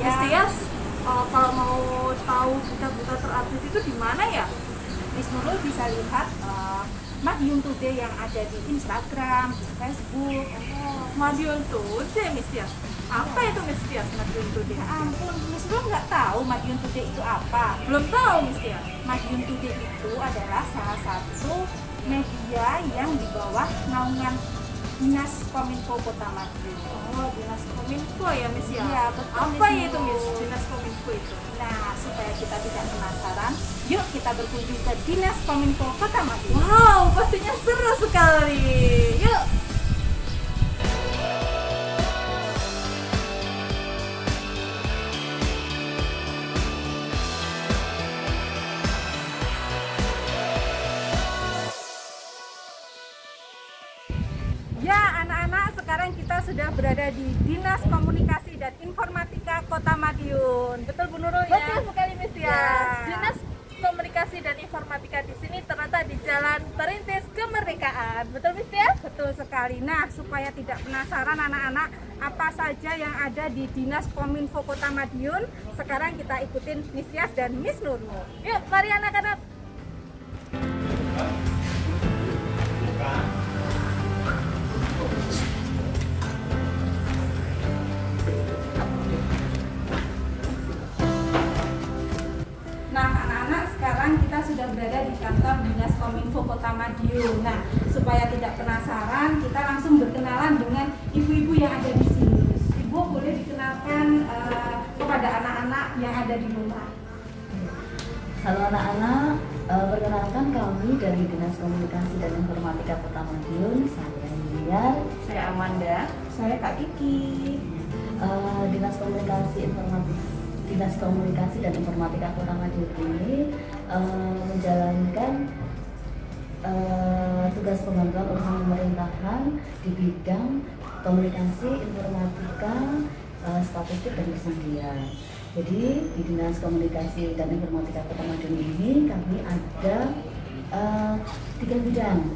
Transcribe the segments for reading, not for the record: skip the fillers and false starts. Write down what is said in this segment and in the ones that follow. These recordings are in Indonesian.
Miss Tias, kalau mau tahu berita-berita terupdate itu di mana ya? Miss Nurul bisa lihat Madiun Today yang ada di Instagram, di Facebook. Madiun Today, Miss Tias. Apa itu Miss Tias, Madiun Today? Ya ampun, Miss Nurul nggak tahu Madiun Today itu apa? Belum tahu Miss Tias. Madiun Today itu adalah salah satu media yang di bawah naungan Dinas Kominfo Kota Madiun. Oh, Dinas Kominfo ya Miss ya? Iya, betul, Apa Miss itu Miss, Nurul. Dinas Kominfo itu? Nah, supaya kita tidak penasaran, yuk kita berkunjung ke Dinas Kominfo Kota Madiun. Wow, pastinya seru sekali. Yuk. Ya, anak-anak, sekarang kita sudah berada di Dinas Komunikasi dan Informatika Kota Madiun. Betul, Bu Nurul ya? Betul sekali Miss Tias. Ya. Dinas Komunikasi dan Informatika di sini terletak di Jalan Perintis Kemerdekaan. Betul Miss Tias? Betul sekali. Nah, supaya tidak penasaran anak-anak apa saja yang ada di Dinas Kominfo Kota Madiun, sekarang kita ikutin Miss Tias dan Miss Nurul. Yuk, mari anak-anak. Nah, anak-anak, sekarang kita sudah berada di kantor Dinas Kominfo Kota Madiun. Nah, supaya tidak penasaran, kita langsung berkenalan dengan ibu-ibu yang ada di sini. Ibu boleh dikenalkan kepada anak-anak yang ada di rumah. Halo anak-anak, perkenalkan kami dari Dinas Komunikasi dan Informatika Kota Madiun. Saya Niar, Saya Amanda. Saya Kak Kiki. Dinas Komunikasi dan Informatika Kota Madiun ini menjalankan tugas pembantuan urusan pemerintahan di bidang komunikasi, informatika, statistik dan persendian. Jadi di Dinas Komunikasi dan Informatika Kota Madiun ini kami ada 3 bidang.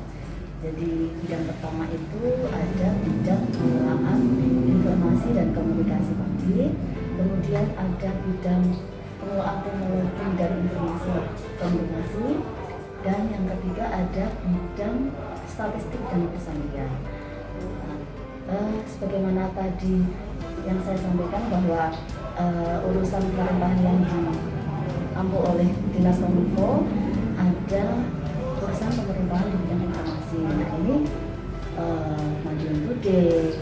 Jadi bidang pertama itu ada bidang pengelolaan informasi dan komunikasi publik, kemudian ada bidang pengelolaan teknologi dan informasi komunikasi, dan yang ketiga ada bidang statistik dan persendian. Sebagaimana tadi yang saya sampaikan bahwa urusan pemerintahan yang diampu oleh Dinas Kominfo ada urusan pemerintahan di bidang informasi. Nah ini Madiun Today,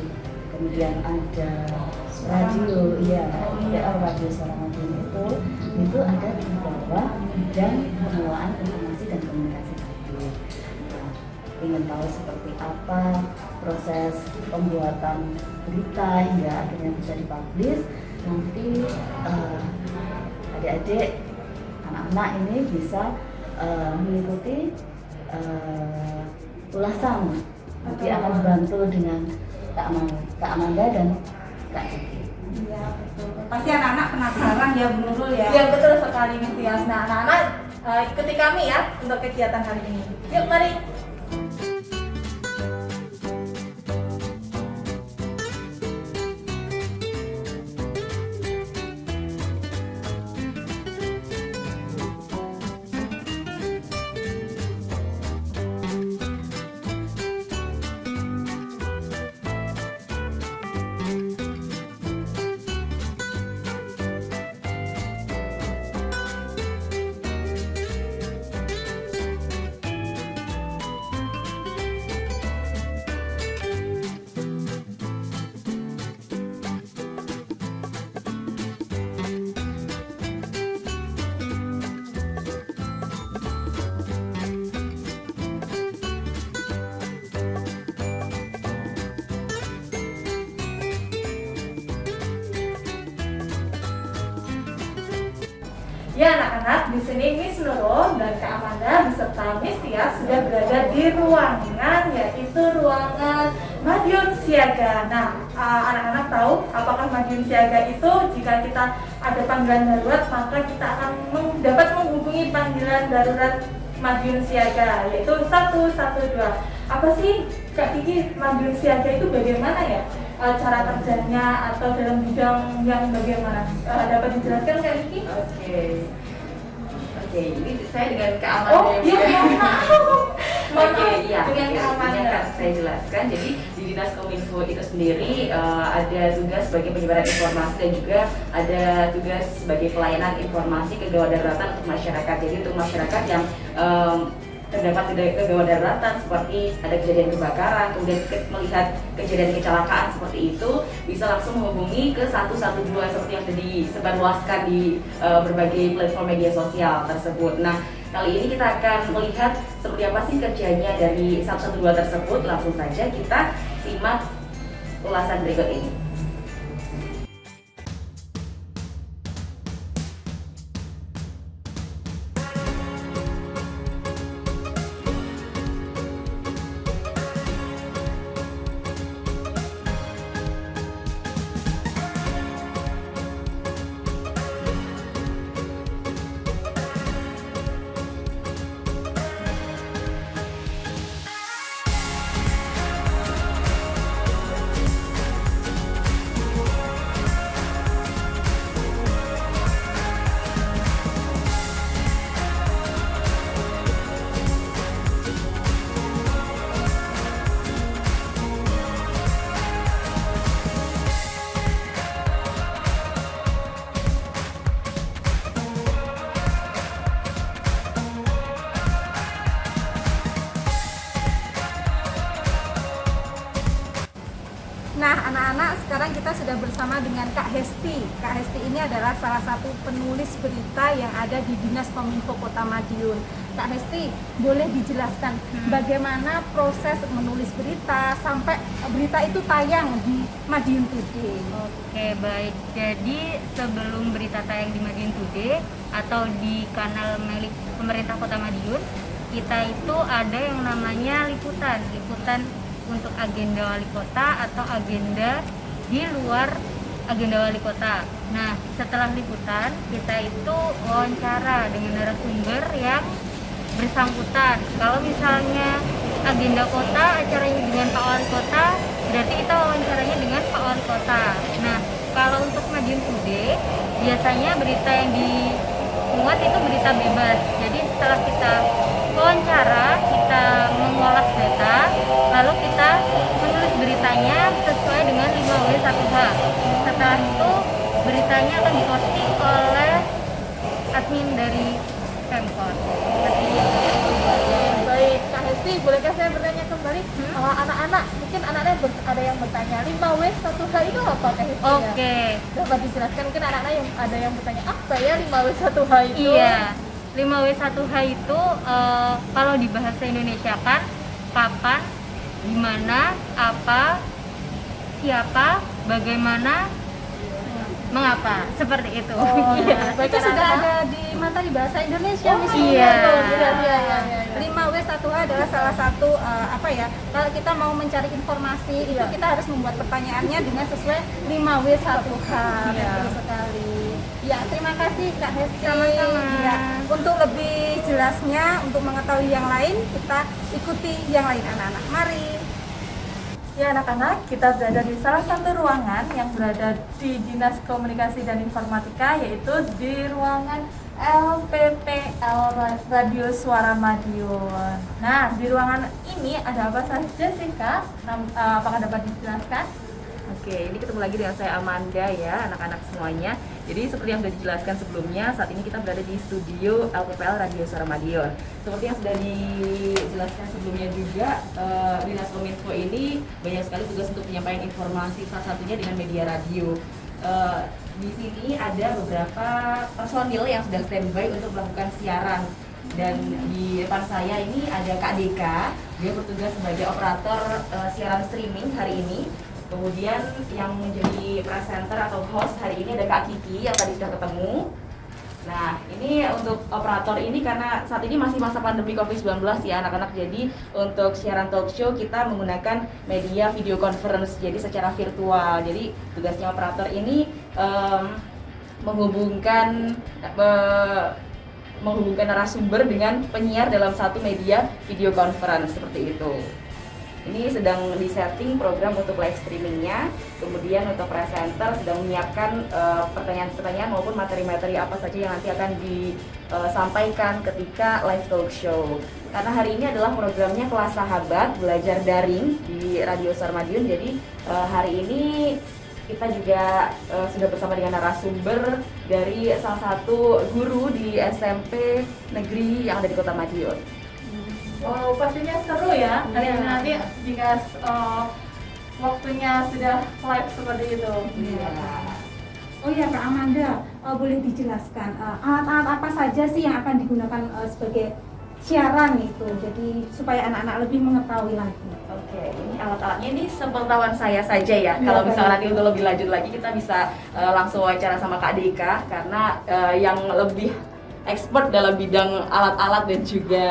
kemudian ada radio, ya radio Suara Madiun itu ada di bawah bidang pengelolaan informasi dan komunikasi publik. Ingin tahu seperti apa proses pembuatan berita hingga akhirnya bisa dipublish, nanti adik-adik, anak-anak ini bisa mengikuti ulasan. Nanti akan dibantu dengan Kak Amanda dan Kak Kiki. Iya, betul. Pasti anak-anak penasaran ya, Bu Nurul ya. Ya betul sekali Miss Tias. Nah, anak-anak ikuti kami ya untuk kegiatan hari ini. Yuk, mari. Ya anak-anak, di sini Miss Nurul dan Kak Amanda beserta Miss Tias sudah berada di ruangan, yaitu ruangan Madiun Siaga. Nah, anak-anak tahu apakah Madiun Siaga itu jika kita ada panggilan darurat maka kita akan dapat menghubungi panggilan darurat Madiun Siaga, yaitu 112. Apa sih Kak Kiki, Madiun Siaga itu bagaimana ya? cara kerjanya atau dalam bidang yang bagaimana? Dapat dijelaskan Kak Niki? Oke, ini saya dengan keamanan. Oh iya, Oke, iya. dengan Ini keamanan. akan saya jelaskan. Jadi di Dinas Kominfo itu sendiri ada tugas sebagai penyebaran informasi dan juga ada tugas sebagai pelayanan informasi kegawat daruratan untuk masyarakat. Jadi untuk masyarakat yang terdapat kegawat daruratan seperti ada kejadian kebakaran, kemudian melihat kejadian kecelakaan seperti itu, bisa langsung menghubungi ke 112 seperti yang sudah disebarluaskan di berbagai platform media sosial tersebut. Nah, kali ini kita akan melihat seperti apa sih kerjanya dari 112 tersebut. Langsung saja kita simak ulasan berikut ini. Nah, anak-anak, sekarang kita sudah bersama dengan Kak Hesti. Kak Hesti ini adalah salah satu penulis berita yang ada di Dinas Kominfo Kota Madiun. Kak Hesti, boleh dijelaskan bagaimana proses menulis berita sampai berita itu tayang di Madiun Today? Oke, baik. Jadi sebelum berita tayang di Madiun Today atau di kanal milik pemerintah Kota Madiun, kita itu ada yang namanya liputan untuk agenda wali kota atau agenda di luar agenda wali kota. Nah, setelah liputan kita itu wawancara dengan narasumber yang bersangkutan. Kalau misalnya agenda kota acaranya dengan Pak Wali Kota, berarti kita wawancaranya dengan Pak Wali Kota. Nah, kalau untuk Madiun Today biasanya berita yang dimuat itu berita bebas. Jadi setelah kita wawancara, kita mengolah data, lalu kita menulis beritanya sesuai dengan 5W1H. Setelah itu beritanya akan diposting oleh admin dari Pemkot. Seperti itu. Baik, Kak Hesti, bolehkah saya bertanya kembali? Anak-anak, mungkin anak-anak ada yang bertanya 5W1H itu apa Kak Hesti? Oke. Dapat dijelaskan, mungkin anak-anak yang ada yang bertanya apa ya 5W1H itu? Iya. 5W1H itu kalau di bahasa Indonesia kan kapan, di mana, apa, siapa, bagaimana, mengapa, seperti itu. Iya. Itu sudah ada di mata di bahasa Indonesia. Oh, iya. Iya. 5W1H adalah salah satu kalau kita mau mencari informasi itu kita harus membuat pertanyaannya dengan sesuai 5W1H. Iya. Betul sekali. Ya, terima kasih Kak Hesti. Sama-sama. Ya, untuk lebih jelasnya, untuk mengetahui yang lain, kita ikuti yang lain anak-anak. Mari. Ya anak-anak, kita berada di salah satu ruangan yang berada di Dinas Komunikasi dan Informatika, yaitu di ruangan LPPL Radio Suara Madiun. Nah, di ruangan ini ada apa saja sih Kak? Apakah dapat dijelaskan? Oke, ini ketemu lagi dengan saya Amanda ya, anak-anak semuanya. Jadi seperti yang sudah dijelaskan sebelumnya, saat ini kita berada di studio LPPL Radio Suara Madiun. Seperti yang sudah dijelaskan sebelumnya juga, Dinas Kominfo ini banyak sekali tugas untuk menyampaikan informasi, salah satunya dengan media radio. Di sini ada beberapa personil yang sedang standby untuk melakukan siaran. Dan di depan saya ini ada Kak Deka, dia bertugas sebagai operator siaran streaming hari ini. Kemudian yang menjadi presenter atau host hari ini ada Kak Kiki yang tadi sudah ketemu. Nah, ini untuk operator ini karena saat ini masih masa pandemi COVID-19 ya anak-anak. Jadi untuk siaran talk show kita menggunakan media video conference, jadi secara virtual. Jadi tugasnya operator ini menghubungkan narasumber dengan penyiar dalam satu media video conference seperti itu. Ini sedang disetting program untuk live streamingnya, kemudian untuk presenter sedang menyiapkan pertanyaan-pertanyaan maupun materi-materi apa saja yang nanti akan disampaikan ketika live talk show. Karena hari ini adalah programnya Kelas Sahabat Belajar Daring di Radio Suara Madiun, jadi hari ini kita juga sudah bersama dengan narasumber dari salah satu guru di SMP negeri yang ada di Kota Madiun. Wow, pastinya seru ya hari ini nanti jika waktunya sudah live seperti itu. Oh ya Kak Amanda, boleh dijelaskan alat-alat apa saja sih yang akan digunakan sebagai siaran itu, jadi supaya anak-anak lebih mengetahui lagi. Oke, ini alat-alatnya ini sepengetahuan saya saja ya. Kalau misalnya nanti untuk lebih lanjut lagi kita bisa langsung wawancara sama Kak Deka karena yang lebih expert dalam bidang alat-alat dan juga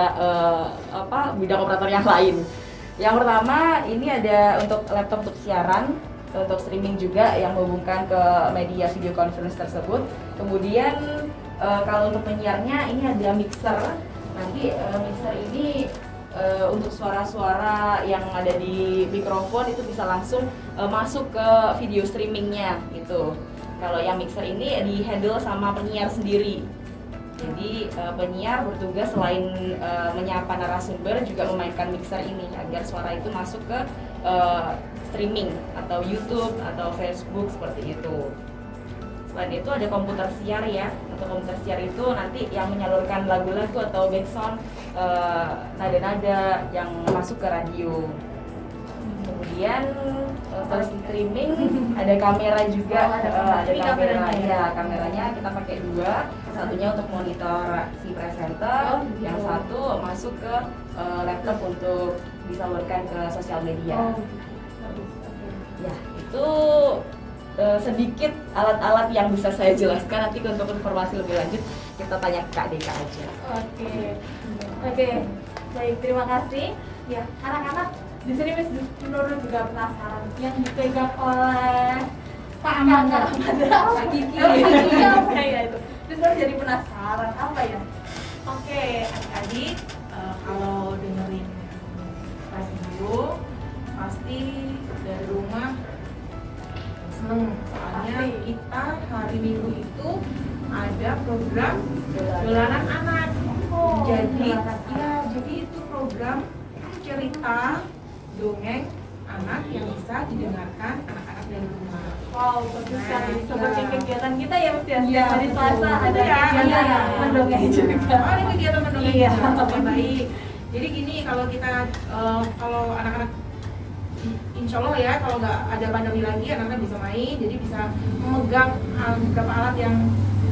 bidang operator yang lain. Yang pertama ini ada untuk laptop untuk siaran, untuk streaming juga yang menghubungkan ke media video conference tersebut. Kemudian kalau untuk penyiarnya ini ada mixer. Nanti mixer ini untuk suara-suara yang ada di mikrofon itu bisa langsung masuk ke video streamingnya gitu. Kalau yang mixer ini di handle sama penyiar sendiri. Jadi penyiar bertugas selain menyapa narasumber juga memainkan mixer ini agar suara itu masuk ke streaming atau YouTube atau Facebook seperti itu. Selain itu ada komputer siar ya. Untuk komputer siar itu nanti yang menyalurkan lagu-lagu atau background nada-nada yang masuk ke radio. Kemudian untuk streaming ada kamera juga, ada kamera. Kameranya kita pakai 2, satunya untuk monitor si presenter, yang satu masuk ke laptop untuk disalurkan ke sosial media. Ya, itu sedikit alat-alat yang bisa saya jelaskan. Nanti untuk informasi lebih lanjut kita tanya ke Kak Deka aja. Oke, baik, terima kasih. Ya, anak-anak di sini Miss Nurul juga penasaran yang dipegang oleh Pak Amanda, Pak Kiki, apa ya itu? Miss Nurul jadi penasaran apa ya? Oke, adik-adik, kalau dengerin radio pasti dari rumah seneng, soalnya kita hari Minggu itu ada program dolanan anak. Jadi itu program cerita dongeng anak yang bisa didengarkan anak-anak dari rumah. Wow, bagus sekali. Seperti Nah. kegiatan kita ya Mas ya. Iya, Hari Selasa betul. ada Iya, kegiatan iya. mendongeng juga. Oh, ada kegiatan mendongeng Iya. juga. Oke, baik. Jadi gini, kalau kita kalau anak-anak insya Allah ya, kalau nggak ada pandemi lagi anak-anak bisa main, jadi bisa memegang beberapa alat yang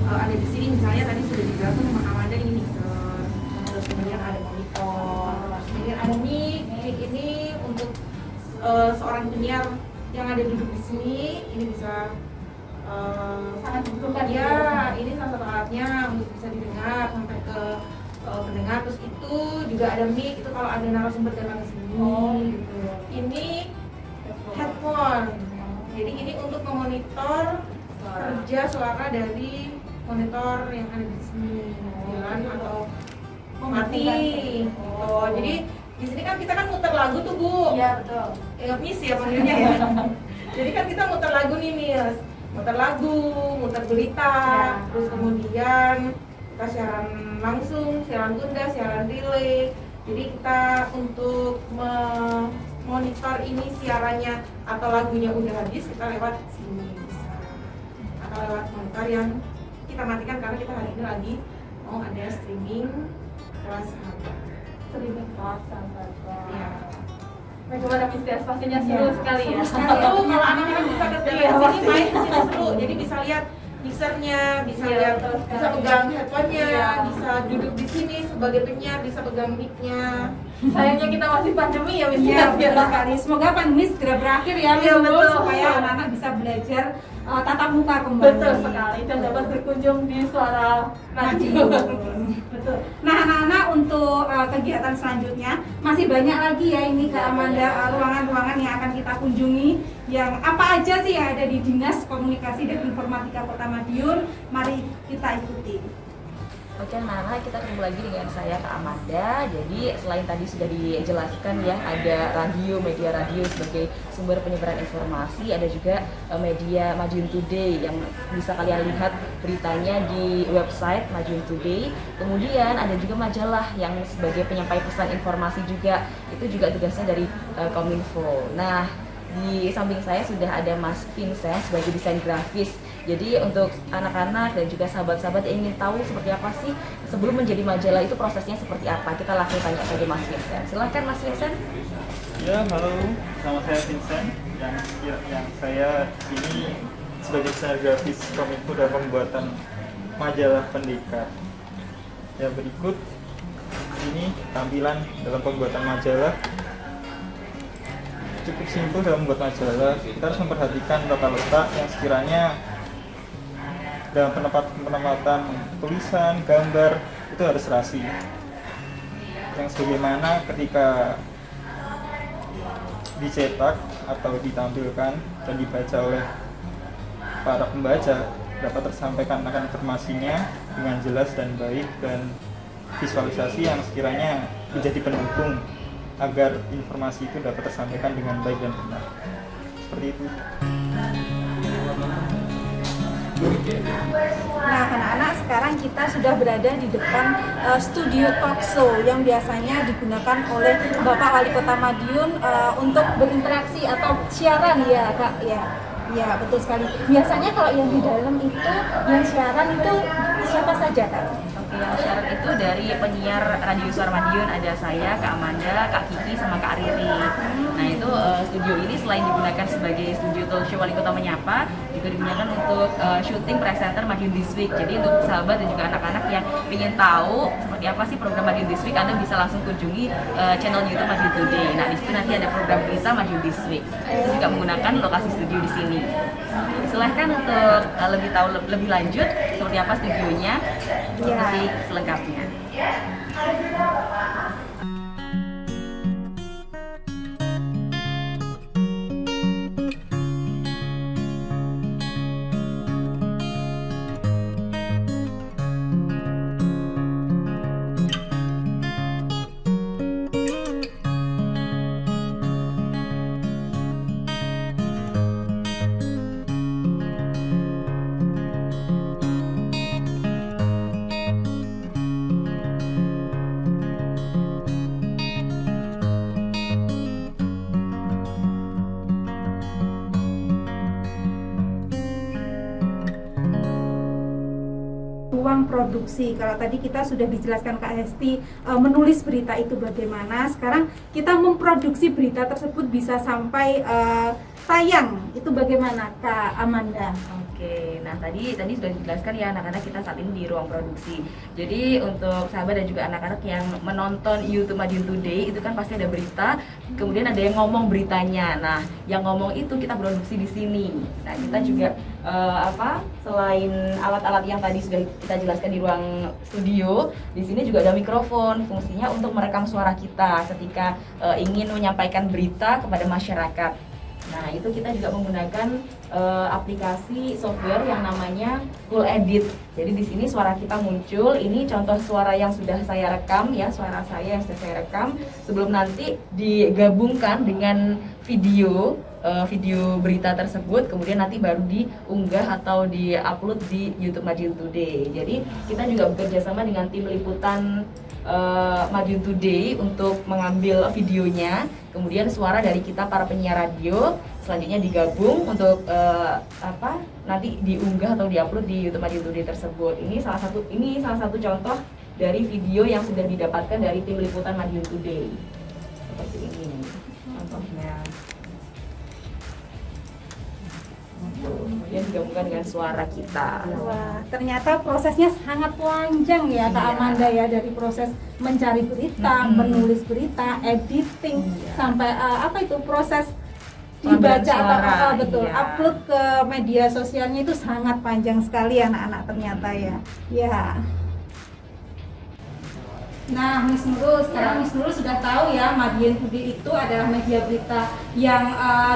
ada di sini. Misalnya tadi sudah dijelaskan sama Amanda, ini mixer, terus kemudian ada monitor, kemudian ada mic ini untuk seorang penyiar yang ada duduk di sini, ini bisa Sangat dibutuhkan. ya, ini salah satu alatnya untuk bisa didengar sampai ke pendengar. Terus itu juga ada mic, itu kalau ada narasumber datang ke sini. Gitu. Ini headphone. Jadi ini untuk memonitor kerja suara dari monitor yang ada di sini, jalan atau mati. Oh, jadi di sini kan kita kan muter lagu tuh Bu. Iya, betul. Miss ya panggilnya ya. Jadi kan kita muter lagu nih Miss, muter lagu, muter berita, terus kemudian kita siaran langsung, siaran tunda, siaran delay. Jadi kita untuk memonitor ini siarannya atau lagunya udah habis, kita lewat sini bisa, atau lewat monitor yang kita matikan karena kita hari ini lagi mau ada streaming Kelas Sahabat. Streaming Kelas Sahabat. Ya. Bagaimana Miss Tias? Pastinya seru sekali ya. Seru kalau anak-anak bisa datang Iya, ke sini pasti. main di sini seru. Jadi bisa lihat mixernya, bisa Iya, lihat, betul bisa sekali. pegang headphone-nya, Iya. bisa duduk di sini sebagai penyiar, bisa pegang mic-nya. Sayangnya kita masih pandemi ya Miss Iya, Tias. betul sekali. Semoga pandemi segera berakhir ya, Miss Iya, Nurul, betul. supaya anak-anak bisa belajar tatap muka kembali. Betul sekali, dan dapat berkunjung di Suara Madiun. Betul. Nah, anak-anak untuk kegiatan selanjutnya masih banyak lagi ya ini Kak Amanda, ruangan-ruangan yang akan kita kunjungi. Yang apa aja sih yang ada di Dinas Komunikasi dan Informatika Kota Madiun? Mari kita ikuti. Oke, anak-anak, kita ketemu lagi dengan saya Kak Amanda. Jadi selain tadi sudah dijelaskan ya, ada radio, media radio sebagai sumber penyebaran informasi, ada juga media Madiun Today yang bisa kalian lihat beritanya di website Madiun Today. Kemudian ada juga majalah yang sebagai penyampai pesan informasi juga. Itu juga tugasnya dari Kominfo. Nah, di samping saya sudah ada Mas Vincent sebagai desain grafis. Jadi untuk anak-anak dan juga sahabat-sahabat yang ingin tahu seperti apa sih sebelum menjadi majalah itu prosesnya seperti apa, kita langsung tanya saja Mas Vincent. Silahkan Mas Vincent. Ya, halo, nama saya Vincent. Yang saya ini sebagai desainer grafis Kominfo dalam pembuatan majalah pendidikan. Ya, berikut ini tampilan dalam pembuatan majalah. Cukup simpel dalam membuat majalah. Kita harus memperhatikan tata letak yang sekiranya dalam penempatan tulisan, gambar itu harus serasi. Yang sebagaimana ketika dicetak atau ditampilkan dan dibaca oleh para pembaca dapat tersampaikan akan informasinya dengan jelas dan baik, dan visualisasi yang sekiranya menjadi pendukung agar informasi itu dapat tersampaikan dengan baik dan benar. Seperti itu. Nah, anak-anak, sekarang kita sudah berada di depan studio talk show yang biasanya digunakan oleh Bapak Wali Kota Madiun untuk berinteraksi atau siaran ya Kak ya. Ya, betul sekali. Biasanya kalau yang di dalam itu yang siaran itu siapa saja Kak? Oke, yang siaran itu dari penyiar Radio Suara Madiun, ada saya, Kak Amanda, Kak Kiki, sama Kak Riri. Nah itu studio ini selain digunakan sebagai studio talk show Wali Kota Menyapa, juga digunakan untuk syuting presenter Madiun This Week. Jadi untuk sahabat dan juga anak-anak yang ingin tahu seperti apa sih program Madiun This Week, Anda bisa langsung kunjungi channel YouTube Madiun Today. Nah di situ nanti ada program berita Madiun This Week. Itu juga menggunakan lokasi studio di sini. Silahkan untuk lebih tahu lebih lanjut seperti apa studionya, nanti selengkapnya. Ruang produksi. Kalau tadi kita sudah dijelaskan Kak Hesti menulis berita itu bagaimana, sekarang kita memproduksi berita tersebut bisa sampai tayang itu bagaimana Kak Amanda? Oke, nah tadi sudah dijelaskan ya anak-anak, kita saat ini di ruang produksi. Jadi untuk sahabat dan juga anak-anak yang menonton YouTube Madiun Today itu kan pasti ada berita, kemudian ada yang ngomong beritanya. Nah, yang ngomong itu kita produksi di sini. Nah, kita juga selain alat-alat yang tadi sudah kita jelaskan di ruang studio, di sini juga ada mikrofon, fungsinya untuk merekam suara kita ketika ingin menyampaikan berita kepada masyarakat. Nah, itu kita juga menggunakan aplikasi software yang namanya Cool Edit. Jadi di sini suara kita muncul. Ini contoh suara yang sudah saya rekam ya, suara saya yang sudah saya rekam. Sebelum nanti digabungkan dengan video berita tersebut, kemudian nanti baru diunggah atau diupload di YouTube Madiun Today. Jadi kita juga bekerja sama dengan tim liputan Madiun Today untuk mengambil videonya, kemudian suara dari kita para penyiar radio selanjutnya digabung untuk nanti diunggah atau diupload di YouTube Madiun Today tersebut. Ini salah satu contoh dari video yang sudah didapatkan dari tim liputan Madiun Today. Seperti ini contohnya. Kemudian digabungkan dengan suara kita. Wah, ternyata prosesnya sangat panjang ya Kak Amanda ya, dari proses mencari berita, menulis berita, editing, sampai proses dibaca atau betul upload ke media sosialnya itu sangat panjang sekali anak-anak ternyata ya. Ya. Nah, Miss Nurul, sekarang Miss Nurul sudah tahu ya Madiun Today itu adalah media berita yang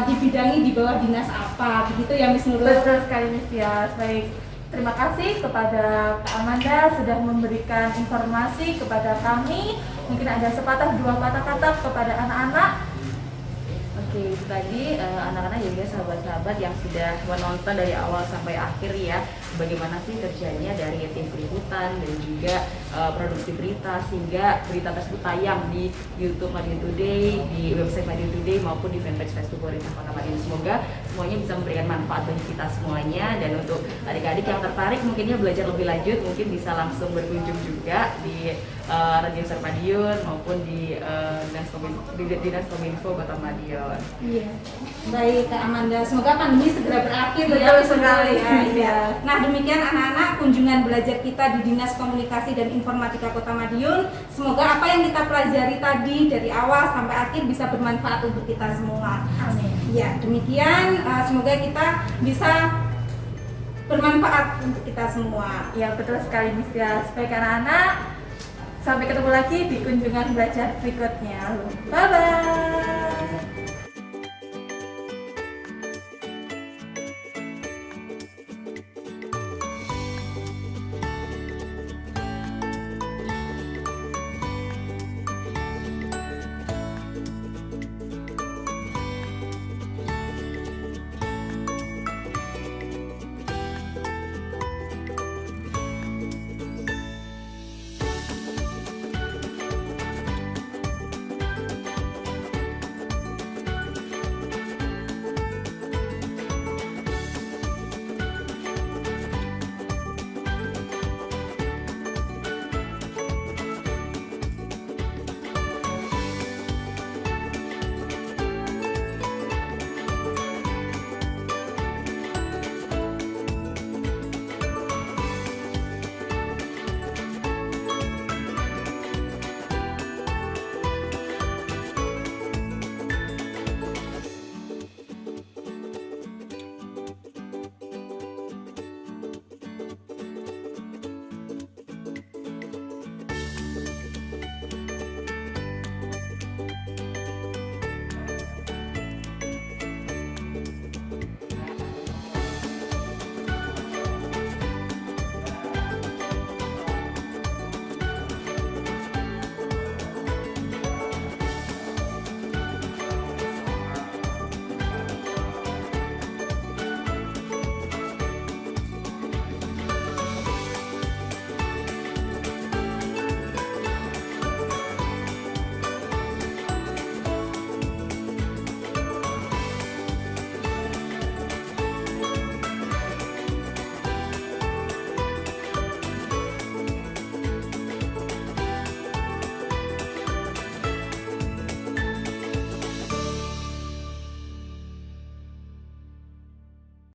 dibidangi di bawah dinas apa, begitu ya Miss Nurul? Betul sekali Miss Tias. Baik, Terima kasih kepada Kak Amanda sudah memberikan informasi kepada kami. Mungkin ada sepatah dua patah kata kepada anak-anak. Oke, itu tadi anak-anak juga sahabat-sahabat yang sudah menonton dari awal sampai akhir ya, bagaimana sih kerjanya dari tim peliputan dan juga produksi berita sehingga berita tersebut tayang di YouTube Madiun Today, di website Madiun Today maupun di fanpage Facebook Pemerintah Kota Madiun. Semoga semuanya bisa memberikan manfaat bagi kita semuanya, dan untuk adik-adik yang tertarik mungkinnya belajar lebih lanjut mungkin bisa langsung berkunjung juga di Radio Suara Madiun maupun di Dinas Kominfo Kota Madiun. Iya. Baik Kak Amanda, semoga pandemi segera berakhir. Betul sekali. Ya, iya. Nah, demikian anak-anak kunjungan belajar kita di Dinas Komunikasi dan Informatika Kota Madiun. Semoga apa yang kita pelajari tadi dari awal sampai akhir bisa bermanfaat untuk kita semua. Amin. Ya, demikian semoga kita bisa bermanfaat untuk kita semua. Ya, betul sekali Miss Tias. Baik anak-anak, sampai ketemu lagi di kunjungan belajar berikutnya. Bye bye.